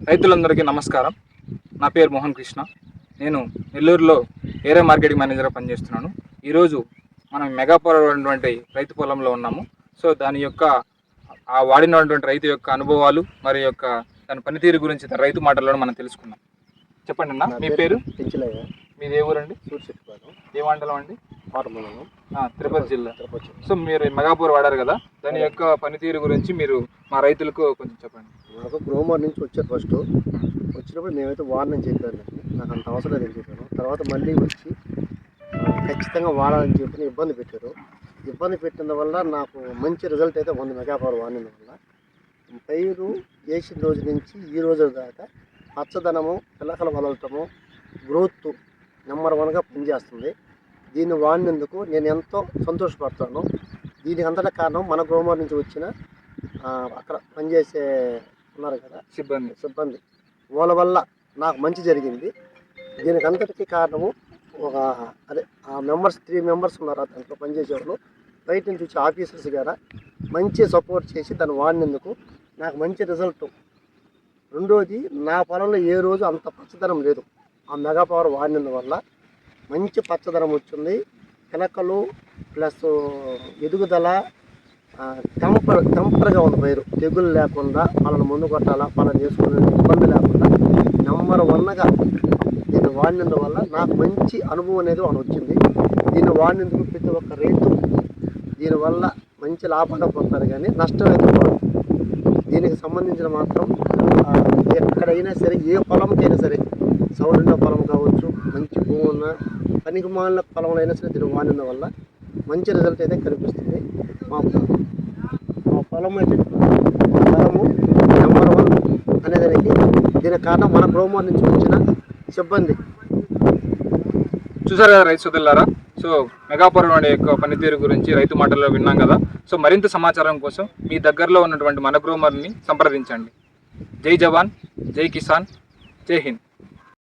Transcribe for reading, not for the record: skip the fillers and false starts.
రైతులందరికీ నమస్కారం. నా పేరు మోహన్ కృష్ణ. నేను నెల్లూరులో ఏరియా మార్కెటింగ్ మేనేజర్గా పనిచేస్తున్నాను. ఈరోజు మనం మెగాపవర్ ఉన్నటువంటి రైతు పొలంలో ఉన్నాము. సో దాని యొక్క వాడినటువంటి రైతు యొక్క అనుభవాలు మరి యొక్క దాని పనితీరు గురించి రైతు మాటల్లో మనం తెలుసుకుందాం. చెప్పండి అన్న, మీ పేరు? మీది ఏ ఊరండి? ఏ మండలం అండి? తిరుపతి జిల్లా. సో మీరు మెగాపవర్ వాడారు కదా, దాని యొక్క పనితీరు గురించి మీరు మా రైతులకు కొంచెం చెప్పండి. నాకు గ్రోమర్ నుంచి వచ్చారు. ఫస్ట్ వచ్చినప్పుడు మేమైతే వాడనని చెప్పాను, నాకు అంత అవసరం లేదని చెప్పాను. తర్వాత మళ్ళీ వచ్చి ఖచ్చితంగా వాడాలని చెప్పి ఇబ్బంది పెట్టారు. ఇబ్బంది పెట్టిన వల్ల నాకు మంచి రిజల్ట్ అయితే ఉంది. మెగాపవర్ వాడిన వల్ల పైరు వేసిన రోజు నుంచి ఈ రోజు దాకా పచ్చదనము, పిల్లకలు వదలటము, గ్రోత్ నెంబర్ 1గా పనిచేస్తుంది. దీన్ని వాడినందుకు నేను ఎంతో సంతోషపడతాను. దీనికి అంతటా కారణం మన గ్రోమర్ నుంచి వచ్చిన అక్కడ పనిచేసే ఉన్నారు కదా సిబ్బంది వాళ్ళ వల్ల నాకు మంచి జరిగింది. దీనికి అంతటికీ కారణము ఆ మెంబర్స్ 3 మెంబర్స్ ఉన్నారు దాంట్లో పనిచేసేవాళ్ళు. బయట నుంచి వచ్చి ఆఫీసర్స్ గారా మంచి సపోర్ట్ చేసి దాన్ని వాడినందుకు నాకు మంచి రిజల్ట్. రెండోది, నా పొలంలో ఏ రోజు అంత పచ్చదనం లేదు. ఆ మెగాపవర్ వాడినందువల్ల మంచి పచ్చదనం వచ్చింది. పిలకలు ప్లస్ ఎదుగుదల టెంపర్గా ఉంది. పైరు తెగులు లేకుండా వాళ్ళని ముందు కొట్టాలా, వాళ్ళని చేసుకునే ఇబ్బంది లేకుండా నెంబర్ 1గా దీన్ని వాడినందువల్ల నాకు మంచి అనుభవం అనేది వచ్చింది. దీన్ని వాడినందుకు ప్రతి ఒక్క రైతు దీనివల్ల మంచి లాభంగా పొందుతారు, కానీ నష్టం అయితే పోదు. దీనికి సంబంధించిన మాత్రం ఎక్కడైనా సరే, ఏ పొలంకైనా సరే, సౌడున్న పొలం కావచ్చు, మంచి భూమి ఉన్న పనికి మాలిన పొలంలో అయినా సరే దీన్ని వాడిన వల్ల మంచి రిజల్ట్ అయితే కనిపిస్తుంది. మా పొలం అయితే పొలము నెంబర్ 1 అనేదానికి దీనికి కారణం మన గ్రోమర్ నుంచి వచ్చిన సిబ్బంది. చూసారు కదా రైతు సోదరులారా. సో మెగాపవర్ వాడి యొక్క పనితీరు గురించి రైతు మాటల్లో విన్నాం కదా. సో మరింత సమాచారం కోసం మీ దగ్గరలో ఉన్నటువంటి మన గ్రోమర్ని సంప్రదించండి. జై జవాన్, జై కిసాన్, జై హింద్.